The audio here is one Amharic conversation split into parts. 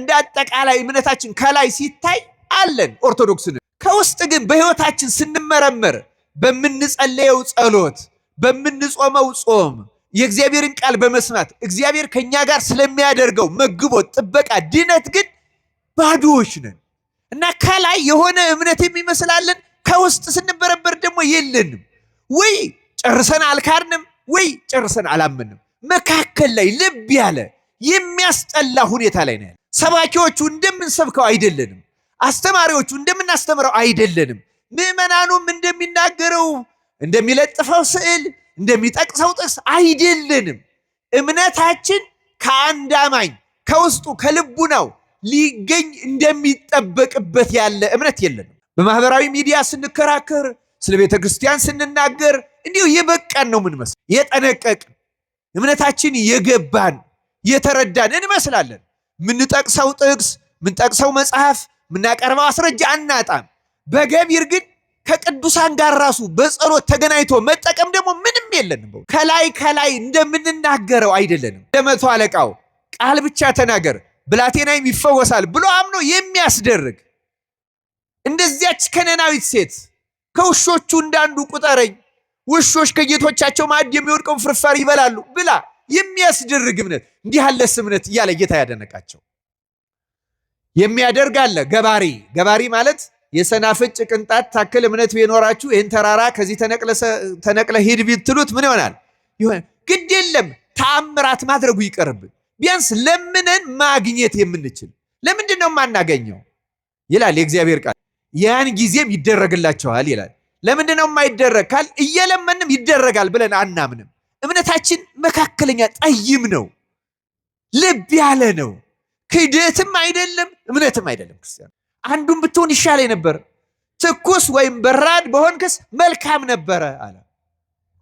እንደ አጠቃላይ እምነታችን ከላይ ሲታይ አለን ኦርቶዶክስን ከውስጥ ግን በህይወታችን ስንመረመር በምንጸልየው ጸሎት በምንጾመው ጾም የእግዚአብሔርን ቃል በመስማት እግዚአብሔር ከኛ ጋር ስለሚያደርገው መግቦት ጥበቃ ድነት ግን ባዶዎች ነን እና ከላይ የሆነ እምነት የሚመስላለን ከውስጥ ስንበረበር ደግሞ የለንም ወይ ጨርሰን አልካርንም ወይ ጨርሰን አላመንም መካከል ላይ ልብ ያለ የሚያስጠላ ሁኔታ ላይ ነው ሰባኪዎቹ እንደምንሰብከው አይደለንም አስተማሪዎቹ እንደምናስተምረው አይደለንም ምዕመናኑም እንደሚናገረው እንደሚለጥፈው ስዕል እንደሚጠቅሰው ጥቅስ አይደለንም እምነታችን ከአንድ አማኝ ከውስጡ ከልቡናው ሊገኝ እንደሚጠበቅበት ያለ እምነት የለንም በማህበራዊ ሚዲያ ስንከራከር ስለ ቤተ ክርስቲያን ስንናገር እንዲሁ የበቃን ነው ምንመስል የጠነቀቅን እምነታችን የገባን የተረዳን እንመስላለን ምንጠቅሰው ጥቅስ ምንጠቅሰው መጽሐፍ ምናቀርበው አስረጃ አናጣም በገቢር ግን ከቅዱሳን ጋር ራሱ በጸሎት ተገናኝቶ መጠቀም ደግሞ ምንም የለንም ከላይ እንደምንናገረው አይደለንም ለመቶ አለቃው ቃል ብቻ ተናገር ብላቴናይም ይፈወሳል ብሎ አምኖ የሚያስደርግ እንደዚያች ከነናዊት ሴት ከውሾቹ እንዳንዱ ቁጠረኝ ውሾች ከጌቶቻቸው ማዕድ የሚወድቀውን ፍርፋሪ ይበላሉ ብላ የሚያስደርግ እምነት እንዲህ ያለስ እምነት እያለ ጌታ ያደነቃቸው የሚያደርግ አለ ገባሪ ማለት የሰናፍጭ ቅንጣት ታክል እምነት ቢኖራችሁ ይህን ተራራ ከዚህ ተነቅለ ሂድ ቢትሉት ምን ይሆናል ግድ የለም ተአምራት ማድረጉ ይቀርብን ቢያንስ ለምነን ማግኘት የምንችል ለምንድነው ማናገኘው ይላል የእግዚአብሔር ቃል ያን ጊዜም ይደረግላችኋል ይላል ለምንድነው ማይደረግ ካል እየለመንም ይደረጋል ብለን አናምንም እምነታችን መካከለኛ ጠይም ነው ልብ ያለ ነው ክደትም አይደለም እምነትም አይደለም ክርስቲያን አንዱን ብትሆን ይሻለኝ ነበር ትኩስ ወይም በራድ በሆንክስ መልካም ነበር አለ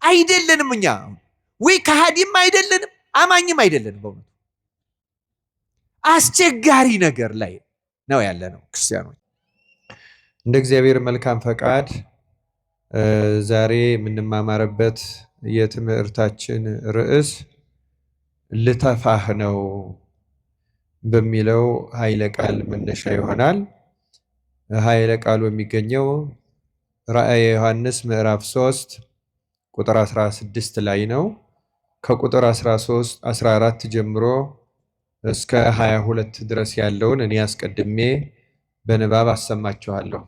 አይደለንም እኛ ወይ ከሃዲም አይደለንም አማኝም አይደለንም በእውነቱ አስቸጋሪ ነገር ላይ ነው ያለነው ክርስቲያኖች እንደ እግዚአብሔር መልካም ፈቃድ ዛሬ የምንማማርበት የትምህርታችን ርዕስ ልተፋህ ነው በሚለው ኃይለ ቃል መነሻ ይሆናል ኃይለ ቃሉ የሚገኘው ራእየ ዮሐንስ ምዕራፍ 3 ቁጥር 16 ላይ ነው ከቁጥር 14 ጀምሮ እስከ 22 ድረስ ያለውን እኔ አስቀድሜ በንባብ አሰማችኋለሁ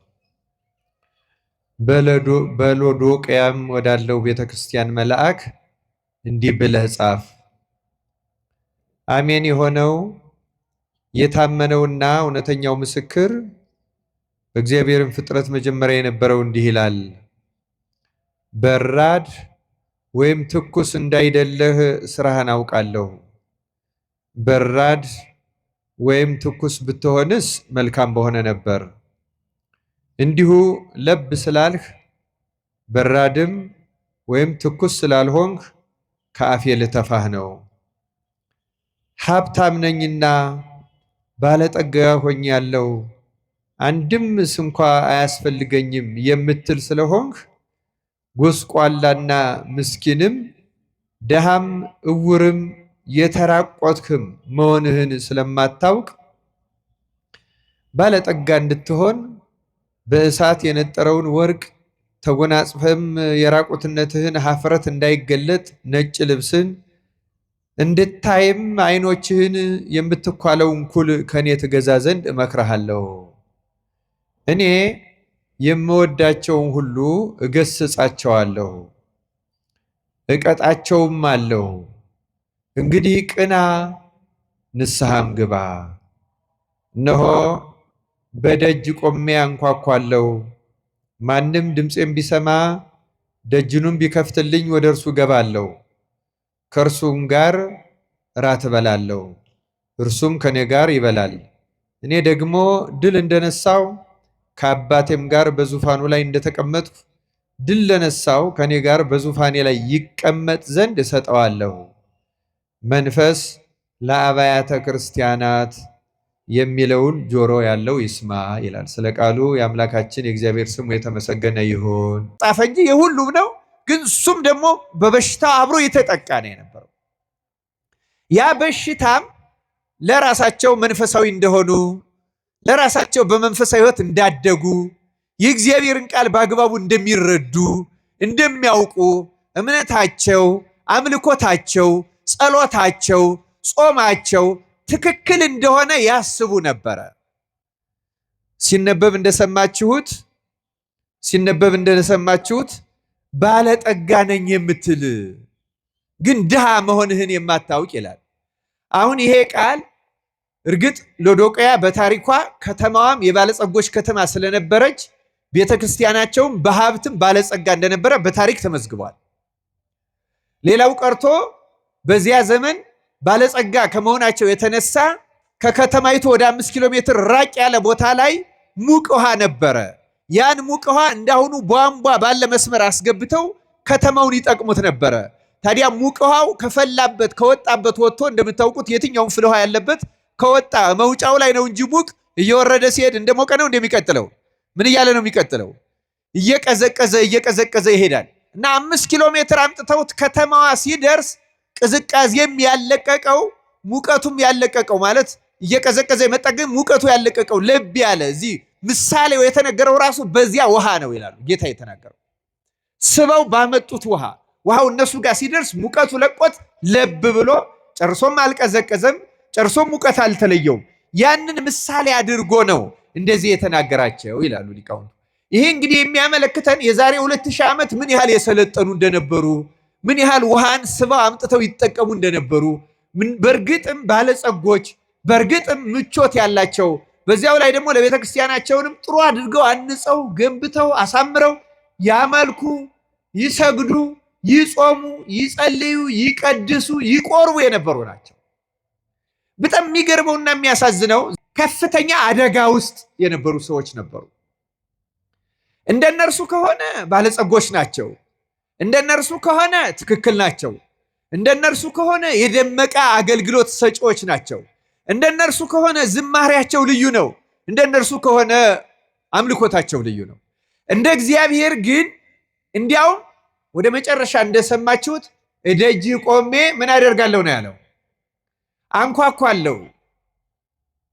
በሎዶቅያም ወዳለው ቤተክርስቲያን መልአክ እንዲህ ብለህ ጻፍ አሜን የሆነው የታመነውና እውነተኛው ምስክር በእግዚአብሔርን ፍጥረት መጀመሪያ የነበረው እንዲህ ይላል በራድ ወይም ትኩስ እንዳይደለህ ስራህን አውቃለሁ በራድ ወይም ትኩስ ብትሆንስ መልካም በሆነ ነበር እንዲሁ ለብ ስላልህ በራድም ወይም ትኩስ ስላልሆንህ ከአፌ ልተፋህ ነው ሀብታም ነኝና ባለጠጋ ሆኛለሁ አንድም ስንኳ አያስፈልገኝም የምትል ስለሆንህ ጎስቋላና ምስኪንም ደሃም እውርም የተራቆትክም መሆንህን ስለማታውቅ ባለጠጋ እንድትሆን በእሳት የነጠረውን ወርቅ ተጎናጽፈም የራቁትነትህን ሀፍረት እንዳይገለጥ ነጭ ልብስን እንድታይም አይኖችህን የምትኳለውን ኩል ከኔ ትገዛ ዘንድ እመክርሃለሁ እኔ የምወዳቸውን ሁሉ እገስጻቸዋለሁ እቀጣቸውም አለሁ እንግዲህ ቅና ንስሐም ግባ እነሆ በደጅ ቆሜ አንኳኳለሁ ማንም ድምፄን ቢሰማ ደጅኑን ቢከፍትልኝ ወደ እርሱ ገባለሁ ከእርሱም ጋር ራት እበላለሁ እርሱም ከኔ ጋር ይበላል እኔ ደግሞ ድል እንደነሳው ከአባቴም ጋር በዙፋኑ ላይ እንደተቀመጥኩ ድል ለነሳው ከኔ ጋር በዙፋኔ ላይ ይቀመጥ ዘንድ እሰጠዋለሁ መንፈስ ለአብያተ ክርስቲያናት የሚለውን ጆሮ ያለው ይስማ ይላል ስለ ቃሉ የአምላካችን የእግዚአብሔር ስሙ የተመሰገነ ይሁን ጻፈ እንጂ የሁሉም ነው ግን እሱም ደግሞ በበሽታ አብሮ የተጠቃ ነው የነበረው ያ በሽታም ለራሳቸው መንፈሳዊ እንደሆኑ ለራሳቸው በመንፈሳዊ ሕይወት እንዳደጉ የእግዚአብሔርን ቃል በአግባቡ እንደሚረዱ እንደሚያውቁ እምነታቸው፣ አምልኮታቸው፣ ጸሎታቸው፣ ጾማቸው ትክክል እንደሆነ ያስቡ ነበረ። ሲነበብ እንደሰማችሁት ባለጠጋ ነኝ የምትል ግን ድሃ መሆንህን የማታውቅ ይላል። አሁን ይሄ ቃል እርግጥ ሎዶቅያ በታሪኳ ከተማዋም የባለጸጎች ከተማ ስለነበረች ቤተክርስቲያናቸውም በሀብትም ባለጸጋ እንደነበረ በታሪክ ተመዝግቧል። ሌላው ቀርቶ በዚያ ዘመን ባለጸጋ ከመሆናቸው የተነሳ ከከተማይቱ ወደ 5 ኪሎ ሜትር ራቅ ያለ ቦታ ላይ ሙቅ ውሃ ነበረ። ያን ሙቅ ውሃ እንዳሁኑ ቧንቧ ባለ መስመር አስገብተው ከተማውን ይጠቅሙት ነበረ። ታዲያ ሙቅ ውሃው ከፈላበት ከወጣበት ወጥቶ እንደምታውቁት የትኛውም ፍል ውሃ ያለበት ከወጣ መውጫው ላይ ነው እንጂ ሙቅ እየወረደ ሲሄድ እንደሞቀ ነው እንደሚቀጥለው። ምን እያለ ነው የሚቀጥለው? እየቀዘቀዘ ይሄዳል። እና 5 ኪሎ ሜትር አምጥተውት ከተማዋ ሲደርስ ቅዝቃዜም ያለቀቀው ሙቀቱም ያለቀቀው ማለት እየቀዘቀዘ የመጣ ግን ሙቀቱ ያለቀቀው ለብ ያለ እዚህ ምሳሌው የተነገረው ራሱ በዚያ ውሃ ነው ይላሉ ጌታ የተናገረው። ስበው ባመጡት ውሃው እነሱ ጋር ሲደርስ ሙቀቱ ለቆት ለብ ብሎ ጨርሶም አልቀዘቀዘም፣ ጨርሶም ሙቀት አልተለየውም። ያንን ምሳሌ አድርጎ ነው እንደዚህ የተናገራቸው ይላሉ ሊቃውንቱ። ይሄ እንግዲህ የሚያመለክተን የዛሬ 2000 ዓመት ምን ያህል የሰለጠኑ እንደነበሩ፣ ምን ያህል ውሃን ስበው አምጥተው ይጠቀሙ እንደነበሩ፣ በእርግጥም ባለጸጎች፣ በእርግጥም ምቾት ያላቸው፣ በዚያው ላይ ደግሞ ለቤተ ክርስቲያናቸውንም ጥሩ አድርገው አንጸው ገንብተው አሳምረው ያመልኩ፣ ይሰግዱ፣ ይጾሙ፣ ይጸልዩ፣ ይቀድሱ፣ ይቆርቡ የነበሩ ናቸው። በጣም የሚገርመውና የሚያሳዝነው ከፍተኛ አደጋ ውስጥ የነበሩ ሰዎች ነበሩ። እንደነርሱ ከሆነ ባለጸጎች ናቸው። እንደነርሱ ከሆነ ትክክል ናቸው። እንደነርሱ ከሆነ የደመቀ አገልግሎት ሰጪዎች ናቸው። እንደነርሱ ከሆነ ዝማሬያቸው ልዩ ነው። እንደነርሱ ከሆነ አምልኮታቸው ልዩ ነው። እንደ እግዚአብሔር ግን እንዲያውም ወደ መጨረሻ እንደሰማችሁት እደጅ ቆሜ ምን አደርጋለሁ ነው ያለው? አንኳኳለሁ።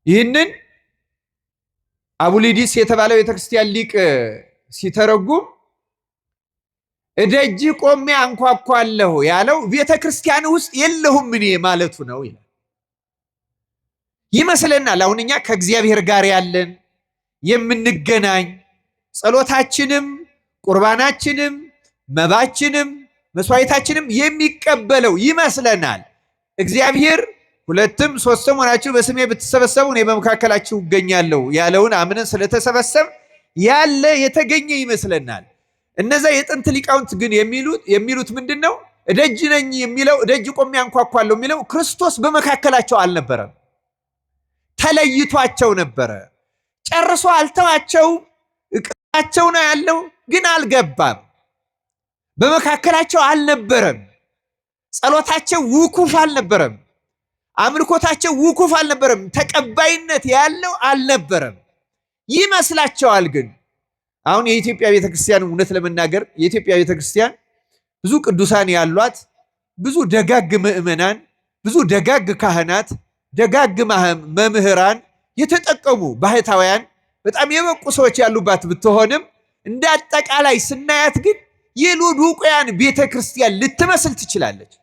ይህንን አቡሊዲስ የተባለው ቤተክርስቲያን ሊቅ ሲተረጉም እደጅ ቆሜ አንኳኳለሁ ያለው ቤተክርስቲያን ውስጥ የለሁም እኔ ማለቱ ነው ይላል። ይመስለናል አሁን እኛ ከእግዚአብሔር ጋር ያለን የምንገናኝ ጸሎታችንም ቁርባናችንም መባችንም መስዋዕታችንም የሚቀበለው ይመስለናል። እግዚአብሔር 2 3 ሆናችሁ በስሜ ብትሰበሰቡ እኔ በመካከላችሁ እገኛለሁ ያለውን አምነን ስለተሰበሰብ ያለ የተገኘ ይመስለናል። እነዛ የጥንት ሊቃውንት ግን የሚሉት ምንድነው? እደጅ ነኝ የሚለው እደጅ ቆሜ አንኳኳለሁ የሚለው ክርስቶስ በመካከላቸው አልነበረም፣ ተለይቷቸው ነበረ። ጨርሶ አልተዋቸው፣ እቅፋቸው ነው ያለው፣ ግን አልገባም። በመካከላቸው አልነበረም። ጸሎታቸው ውኩፍ አልነበረም። አምልኮታቸው ውኩፍ አልነበረም። ተቀባይነት ያለው አልነበረም ይመስላቸዋል። ግን አሁን የኢትዮጵያ ቤተክርስቲያን እውነት ለመናገር የኢትዮጵያ ቤተክርስቲያን ብዙ ቅዱሳን ያሏት፣ ብዙ ደጋግ ምእመናን፣ ብዙ ደጋግ ካህናት፣ ደጋግ መምህራን፣ የተጠቀሙ ባህታውያን፣ በጣም የበቁ ሰዎች ያሉባት ብትሆንም እንደ አጠቃላይ ስናያት ግን የሎዶቅያን ቤተክርስቲያን ልትመስል ትችላለች።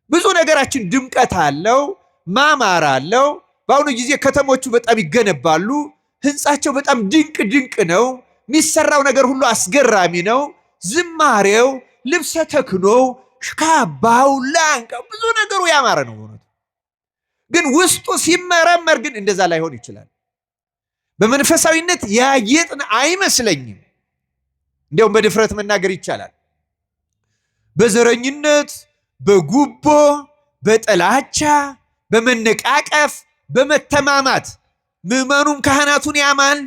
ብዙ ነገራችን ድምቀት አለው፣ ማማር አለው። በአሁኑ ጊዜ ከተሞቹ በጣም ይገነባሉ። ህንፃቸው በጣም ድንቅ ነው። የሚሰራው ነገር ሁሉ አስገራሚ ነው። ዝማሬው፣ ልብሰ ተክህኖው፣ ካባው፣ ላንቃው ብዙ ነገሩ ያማረ ነው። ግን ውስጡ ሲመረመር ግን እንደዛ ላይሆን ይችላል። በመንፈሳዊነት ያጌጥን አይመስለኝም። እንዲያውም በድፍረት መናገር ይቻላል በዘረኝነት፣ በጉቦ፣ በጥላቻ፣ በመነቃቀፍ፣ በመተማማት ምዕመኑም ካህናቱን ያማል፣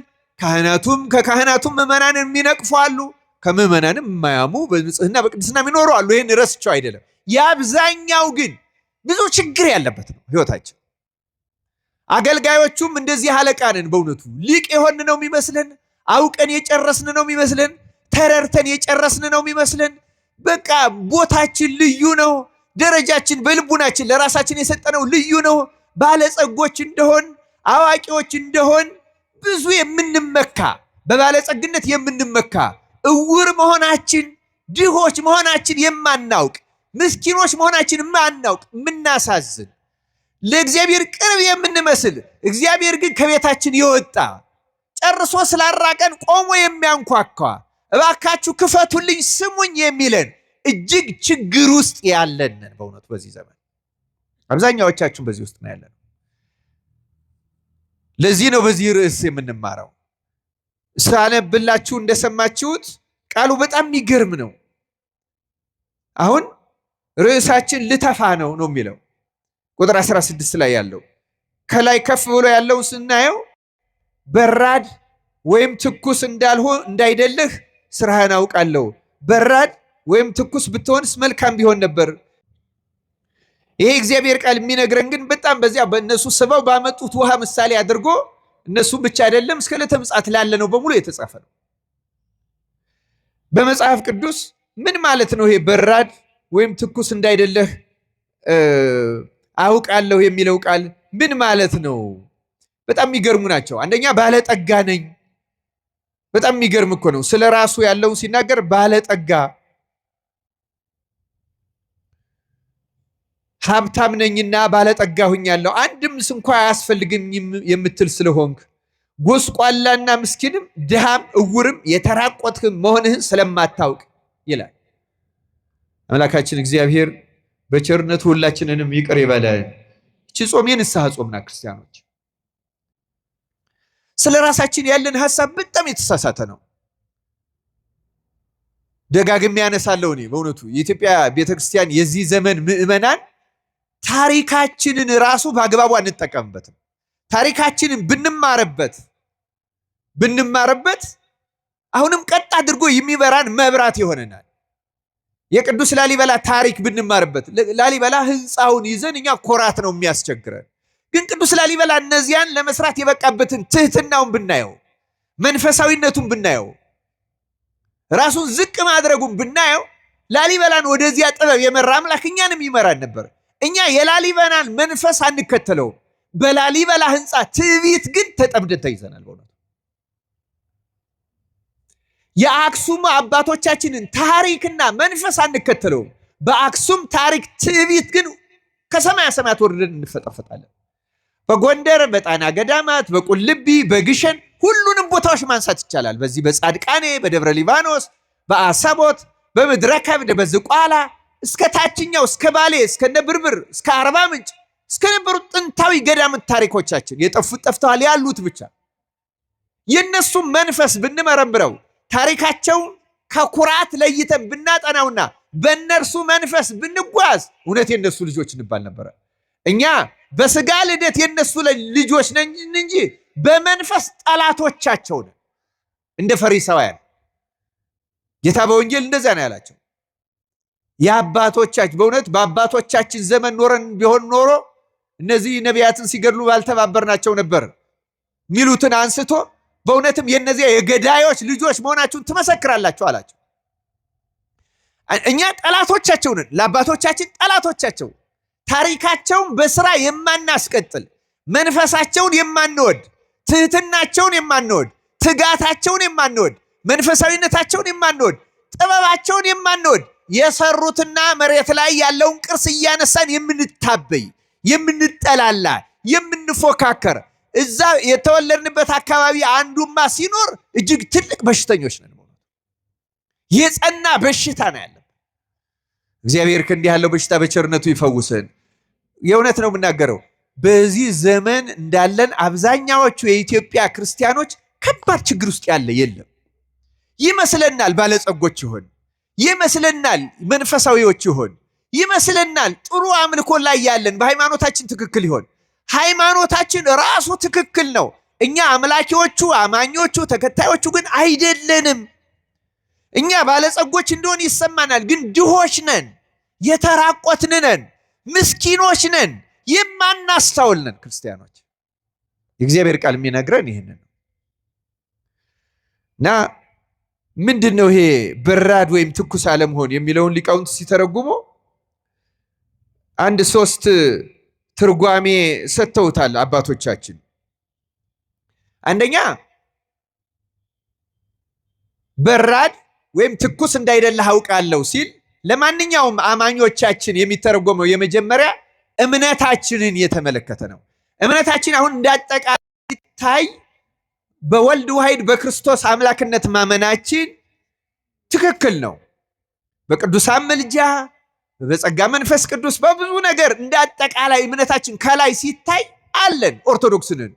ከካህናቱም ምዕመናንን የሚነቅፉ አሉ፣ ከምዕመናንም የማያሙ በንጽህና በቅድስና የሚኖሩ አሉ። ይህን ረስቸው አይደለም። የአብዛኛው ግን ብዙ ችግር ያለበት ነው ህይወታቸው። አገልጋዮቹም እንደዚህ አለቃንን በእውነቱ ሊቅ የሆን ነው የሚመስለን፣ አውቀን የጨረስን ነው የሚመስለን፣ ተረርተን የጨረስን ነው የሚመስለን። በቃ ቦታችን ልዩ ነው፣ ደረጃችን በልቡናችን ለራሳችን የሰጠነው ልዩ ነው። ባለጸጎች እንደሆን አዋቂዎች እንደሆን ብዙ የምንመካ በባለጸግነት የምንመካ እውር መሆናችን ድሆች መሆናችን የማናውቅ ምስኪኖች መሆናችን የማናውቅ የምናሳዝን ለእግዚአብሔር ቅርብ የምንመስል እግዚአብሔር ግን ከቤታችን የወጣ ጨርሶ ስላራቀን ቆሞ የሚያንኳኳ እባካችሁ ክፈቱልኝ ስሙኝ የሚለን እጅግ ችግር ውስጥ ያለን በእውነት በዚህ ዘመን አብዛኛዎቻችን በዚህ ውስጥ ነው ያለን። ለዚህ ነው በዚህ ርዕስ የምንማረው። ሳነብላችሁ እንደሰማችሁት ቃሉ በጣም የሚገርም ነው። አሁን ርዕሳችን ልተፋ ነው የሚለው ቁጥር 16 ላይ ያለው ከላይ ከፍ ብሎ ያለው ስናየው በራድ ወይም ትኩስ እንዳይደለህ ስራህን አውቃለሁ። በራድ ወይም ትኩስ ብትሆንስ መልካም ቢሆን ነበር። ይሄ እግዚአብሔር ቃል የሚነግረን ግን በጣም በዚያ በእነሱ ስበው ባመጡት ውሃ ምሳሌ አድርጎ እነሱ ብቻ አይደለም እስከ ዕለተ ምጽአት ላለ ነው በሙሉ የተጻፈ ነው። በመጽሐፍ ቅዱስ ምን ማለት ነው ይሄ በራድ ወይም ትኩስ እንዳይደለህ አውቃለሁ የሚለው ቃል ምን ማለት ነው? በጣም የሚገርሙ ናቸው። አንደኛ ባለጠጋ ነኝ። በጣም የሚገርም እኮ ነው። ስለ ራሱ ያለውን ሲናገር ባለጠጋ ሀብታም ነኝና ባለጠጋ ሁኛለሁ፣ አንድም እንኳ አያስፈልግም የምትል ስለሆንክ ጎስቋላና ምስኪንም ድሃም እውርም የተራቆትክም መሆንህን ስለማታውቅ ይላል። አምላካችን እግዚአብሔር በቸርነቱ ሁላችንንም ይቅር ይበለን። እቺ ጾም የንስሐ ጾም ናት። ክርስቲያኖች ስለ ራሳችን ያለን ሐሳብ በጣም የተሳሳተ ነው። ደጋግሜ ያነሳለሁ። እኔ በእውነቱ የኢትዮጵያ ቤተክርስቲያን የዚህ ዘመን ምዕመናን ታሪካችንን ራሱ በአግባቡ አንጠቀምበትም። ታሪካችንን ብንማርበት አሁንም ቀጥ አድርጎ የሚበራን መብራት ይሆነናል። የቅዱስ ላሊበላ ታሪክ ብንማርበት ላሊበላ ህንፃውን ይዘን እኛ ኮራት ነው የሚያስቸግረን። ግን ቅዱስ ላሊበላ እነዚያን ለመስራት የበቃበትን ትህትናውን ብናየው፣ መንፈሳዊነቱን ብናየው፣ ራሱን ዝቅ ማድረጉን ብናየው ላሊበላን ወደዚያ ጥበብ የመራ አምላክ እኛንም ይመራን ነበር። እኛ የላሊበላን መንፈስ አንከተለውም። በላሊበላ ህንፃ ትዕቢት ግን ተጠምደን ተይዘናል። በእውነቱ የአክሱም አባቶቻችንን ታሪክና መንፈስ አንከተለውም። በአክሱም ታሪክ ትዕቢት ግን ከሰማያ ሰማያት ወርደን እንፈጠፈጣለን። በጎንደር፣ በጣና ገዳማት፣ በቁልቢ፣ በግሸን ሁሉንም ቦታዎች ማንሳት ይቻላል። በዚህ በጻድቃኔ፣ በደብረ ሊባኖስ፣ በአሰቦት፣ በምድረ ከብድ፣ በዝቋላ እስከ ታችኛው እስከ ባሌ እስከ ነብርብር እስከ አርባ ምንጭ እስከ ነበሩ ጥንታዊ ገዳማት ታሪኮቻችን የጠፉት ጠፍተዋል፣ ያሉት ብቻ የነሱ መንፈስ ብንመረምረው ታሪካቸውን ከኩራት ለይተን ብናጠናውና በእነርሱ መንፈስ ብንጓዝ እውነት የነሱ ልጆች እንባል ነበረ። እኛ በስጋ ልደት የነሱ ልጆች ነን እንጂ በመንፈስ ጠላቶቻቸው ነን። እንደ ፈሪሳውያን ጌታ በወንጌል እንደዛ ነው ያላቸው። የአባቶቻችን በእውነት በአባቶቻችን ዘመን ኖረን ቢሆን ኖሮ እነዚህ ነቢያትን ሲገድሉ ባልተባበርናቸው ነበር ሚሉትን አንስቶ በእውነትም የነዚያ የገዳዮች ልጆች መሆናችሁን ትመሰክራላችሁ አላቸው። እኛ ጠላቶቻቸው ነን፣ ለአባቶቻችን ጠላቶቻቸው፣ ታሪካቸውን በስራ የማናስቀጥል፣ መንፈሳቸውን የማንወድ፣ ትህትናቸውን የማንወድ፣ ትጋታቸውን የማንወድ፣ መንፈሳዊነታቸውን የማንወድ፣ ጥበባቸውን የማንወድ፣ የሰሩትና መሬት ላይ ያለውን ቅርስ እያነሳን የምንታበይ፣ የምንጠላላ፣ የምንፎካከር እዛ የተወለድንበት አካባቢ አንዱማ ሲኖር እጅግ ትልቅ በሽተኞች ነን። የጸና በሽታ ነው ያለው። እግዚአብሔር ከእንዲህ ያለው በሽታ በቸርነቱ ይፈውሰን። የእውነት ነው የምናገረው። በዚህ ዘመን እንዳለን አብዛኛዎቹ የኢትዮጵያ ክርስቲያኖች ከባድ ችግር ውስጥ ያለ የለም። ይመስለናል ባለጸጎች ይሆን፣ ይመስለናል መንፈሳዊዎች ይሆን፣ ይመስለናል ጥሩ አምልኮ ላይ ያለን በሃይማኖታችን ትክክል ይሆን። ሃይማኖታችን ራሱ ትክክል ነው። እኛ አምላኪዎቹ፣ አማኞቹ፣ ተከታዮቹ ግን አይደለንም። እኛ ባለጸጎች እንደሆን ይሰማናል፣ ግን ድሆች ነን፣ የተራቆትን ነን፣ ምስኪኖች ነን፣ የማናስተውል ነን ክርስቲያኖች። የእግዚአብሔር ቃል የሚነግረን ይህንን ነው። እና ምንድን ነው ይሄ በራድ ወይም ትኩስ አለመሆን የሚለውን ሊቃውንት ሲተረጉሙ አንድ ሶስት ትርጓሜ ሰጥተውታል አባቶቻችን። አንደኛ በራድ ወይም ትኩስ እንዳይደለህ አውቃለሁ ሲል ለማንኛውም አማኞቻችን የሚተረጎመው የመጀመሪያ እምነታችንን የተመለከተ ነው። እምነታችን አሁን እንዳጠቃላይ ሲታይ በወልድ ዋሕድ በክርስቶስ አምላክነት ማመናችን ትክክል ነው። በቅዱሳን ምልጃ፣ በጸጋ መንፈስ ቅዱስ፣ በብዙ ነገር እንዳጠቃላይ እምነታችን ከላይ ሲታይ አለን ኦርቶዶክስንን።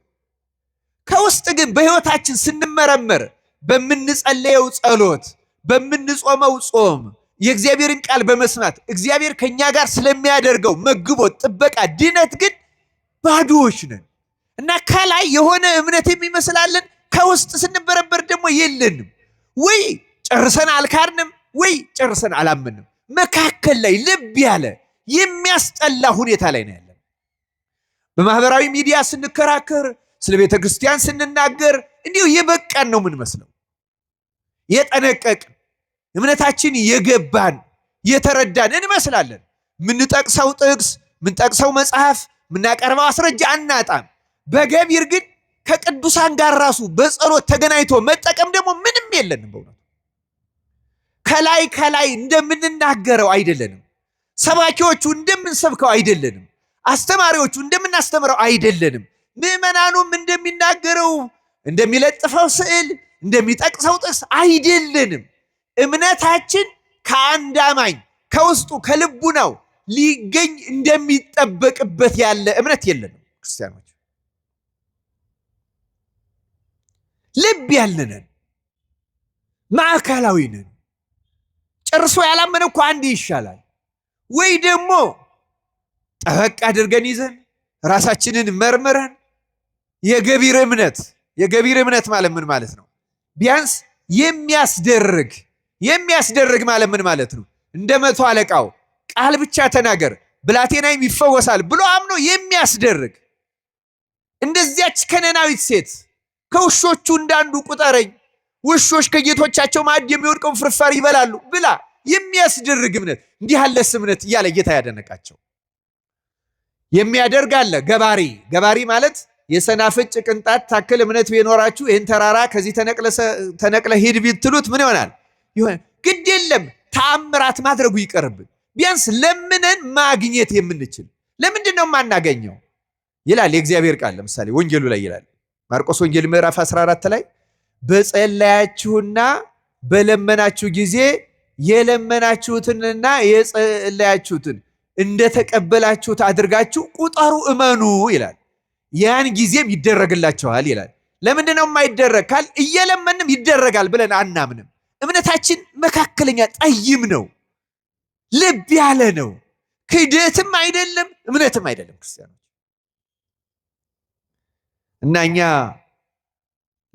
ከውስጥ ግን በሕይወታችን ስንመረመር በምንጸለየው ጸሎት፣ በምንጾመው ጾም፣ የእግዚአብሔርን ቃል በመስማት እግዚአብሔር ከኛ ጋር ስለሚያደርገው መግቦት፣ ጥበቃ፣ ድነት ግን ባዶዎች ነን እና ከላይ የሆነ እምነት የሚመስላለን፣ ከውስጥ ስንበረበር ደግሞ የለንም። ወይ ጨርሰን አልካድንም፣ ወይ ጨርሰን አላመንም። መካከል ላይ ልብ ያለ የሚያስጠላ ሁኔታ ላይ ነው ያለን። በማህበራዊ ሚዲያ ስንከራከር፣ ስለ ቤተ ክርስቲያን ስንናገር እንዲሁ የበቃን ነው የምንመስለው። የጠነቀቅን እምነታችን የገባን የተረዳን እንመስላለን። ምንጠቅሰው ጥቅስ፣ ምንጠቅሰው መጽሐፍ፣ ምናቀርበው አስረጃ አናጣም። በገቢር ግን ከቅዱሳን ጋር ራሱ በጸሎት ተገናኝቶ መጠቀም ደግሞ ምንም የለንም። በእውነቱ ከላይ እንደምንናገረው አይደለንም። ሰባኪዎቹ እንደምንሰብከው አይደለንም። አስተማሪዎቹ እንደምናስተምረው አይደለንም። ምዕመናኑም እንደሚናገረው እንደሚለጥፈው ስዕል እንደሚጠቅሰው ጥቅስ አይደለንም። እምነታችን ከአንድ አማኝ ከውስጡ ከልቡ ነው ሊገኝ እንደሚጠበቅበት ያለ እምነት የለንም። ክርስቲያኖች ልብ ያለንን ማዕከላዊ ነን። ጨርሶ ያላመነ እኮ አንድ ይሻላል። ወይ ደግሞ ጠበቅ አድርገን ይዘን ራሳችንን መርምረን የገቢር እምነት ማለት ምን ማለት ነው? ቢያንስ የሚያስደርግ ማለት ምን ማለት ነው? እንደ መቶ አለቃው ቃል ብቻ ተናገር ብላቴናይም ይፈወሳል ብሎ አምኖ የሚያስደርግ፣ እንደዚያች ከነናዊት ሴት ከውሾቹ እንዳንዱ ቁጠረኝ፣ ውሾች ከጌቶቻቸው ማዕድ የሚወድቀውን ፍርፋሪ ይበላሉ ብላ የሚያስደርግ እምነት፣ እንዲህ ያለስ እምነት እያለ ጌታ ያደነቃቸው። የሚያደርግ አለ ገባሪ ማለት የሰናፍጭ ቅንጣት ታክል እምነት ቢኖራችሁ ይህን ተራራ ከዚህ ተነቅለ ሂድ ቢትሉት ምን ይሆናል? ግድ የለም ተአምራት ማድረጉ ይቀርብን። ቢያንስ ለምነን ማግኘት የምንችል ለምንድን ነው የማናገኘው ይላል የእግዚአብሔር ቃል። ለምሳሌ ወንጌሉ ላይ ይላል፣ ማርቆስ ወንጌል ምዕራፍ 14 ላይ በጸለያችሁና በለመናችሁ ጊዜ የለመናችሁትንና የጸለያችሁትን እንደተቀበላችሁት አድርጋችሁ ቁጠሩ፣ እመኑ ይላል። ያን ጊዜም ይደረግላችኋል ይላል። ለምንድን ነው የማይደረግ ካል እየለመንም ይደረጋል ብለን አናምንም። እምነታችን መካከለኛ ጠይም ነው፣ ልብ ያለ ነው። ክህደትም አይደለም እምነትም አይደለም። ክርስቲያኖች እና እኛ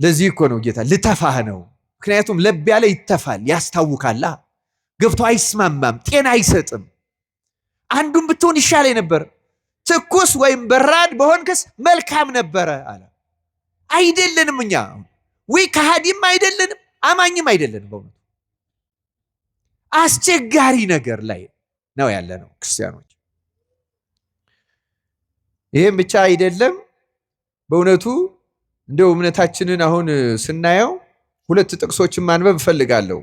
ለዚህ እኮ ነው ጌታ ልተፋህ ነው። ምክንያቱም ልብ ያለ ይተፋል፣ ያስታውካላ፣ ገብቶ አይስማማም፣ ጤና አይሰጥም። አንዱን ብትሆን ይሻለኝ ነበር፣ ትኩስ ወይም በራድ በሆንክስ መልካም ነበረ አለ። አይደለንም እኛ ወይ ከሃዲም አይደለንም አማኝም አይደለንም። በእውነቱ አስቸጋሪ ነገር ላይ ነው ያለ ነው ክርስቲያኖች። ይህም ብቻ አይደለም። በእውነቱ እንደው እምነታችንን አሁን ስናየው ሁለት ጥቅሶችን ማንበብ እፈልጋለሁ።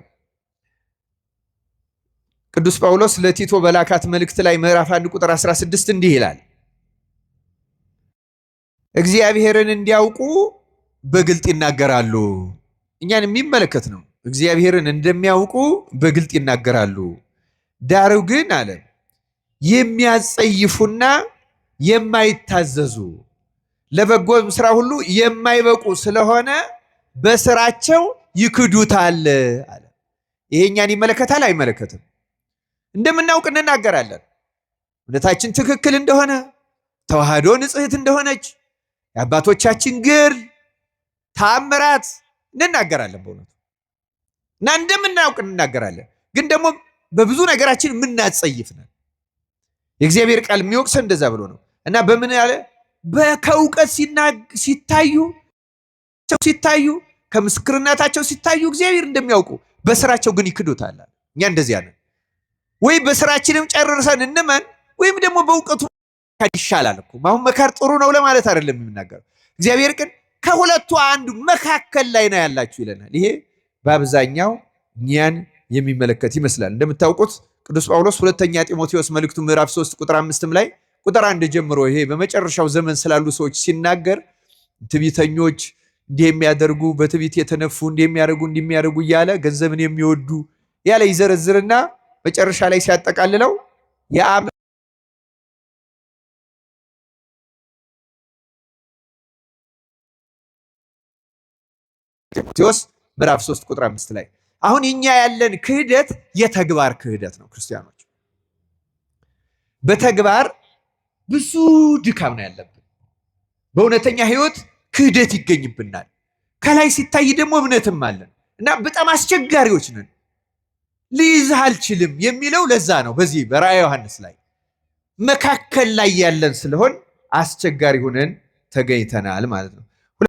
ቅዱስ ጳውሎስ ለቲቶ በላካት መልእክት ላይ ምዕራፍ 1 ቁጥር 16 እንዲህ ይላል፣ እግዚአብሔርን እንዲያውቁ በግልጥ ይናገራሉ። እኛን የሚመለከት ነው። እግዚአብሔርን እንደሚያውቁ በግልጥ ይናገራሉ። ዳሩ ግን አለ የሚያጸይፉና የማይታዘዙ ለበጎም ስራ ሁሉ የማይበቁ ስለሆነ በስራቸው ይክዱታል አለ። ይሄ እኛን ይመለከታል አይመለከትም? እንደምናውቅ እንናገራለን። እምነታችን ትክክል እንደሆነ፣ ተዋህዶ ንጽሕት እንደሆነች፣ የአባቶቻችን ግር ታምራት እንናገራለን በእውነቱ እና እንደምናውቅ እንናገራለን። ግን ደግሞ በብዙ ነገራችን የምናጸይፍ ነን። የእግዚአብሔር ቃል የሚወቅሰን እንደዛ ብሎ ነው እና በምን ያለ ከእውቀት ሲታዩ ከምስክርነታቸው ሲታዩ እግዚአብሔር እንደሚያውቁ በስራቸው ግን ይክዱታል። እኛ እንደዚያ ነን። ወይ በስራችንም ጨርሰን እንመን ወይም ደግሞ በእውቀቱ ይሻላል እኮ። አሁን መካር ጥሩ ነው ለማለት አይደለም የሚናገረው። እግዚአብሔር ግን ከሁለቱ አንዱ መካከል ላይ ነው ያላችሁ ይለናል። ይሄ በአብዛኛው እኛን የሚመለከት ይመስላል። እንደምታውቁት ቅዱስ ጳውሎስ ሁለተኛ ጢሞቴዎስ መልእክቱ ምዕራፍ 3 ቁጥር 5 ላይ ቁጥር 1 ጀምሮ ይሄ በመጨረሻው ዘመን ስላሉ ሰዎች ሲናገር ትዕቢተኞች፣ እንዲህ የሚያደርጉ፣ በትዕቢት የተነፉ፣ እንዲህ የሚያደርጉ እያለ ገንዘብን የሚወዱ ያለ ይዘረዝርና መጨረሻ ላይ ሲያጠቃልለው ጢሞቴዎስ ምዕራፍ 3 ቁጥር 5 ላይ አሁን እኛ ያለን ክህደት የተግባር ክህደት ነው። ክርስቲያኖች በተግባር ብዙ ድካም ነው ያለብን። በእውነተኛ ህይወት ክህደት ይገኝብናል። ከላይ ሲታይ ደግሞ እምነትም አለን እና በጣም አስቸጋሪዎች ነን። ልይዝህ አልችልም የሚለው ለዛ ነው። በዚህ በራእየ ዮሐንስ ላይ መካከል ላይ ያለን ስለሆን አስቸጋሪ ሆነን ተገኝተናል ማለት ነው።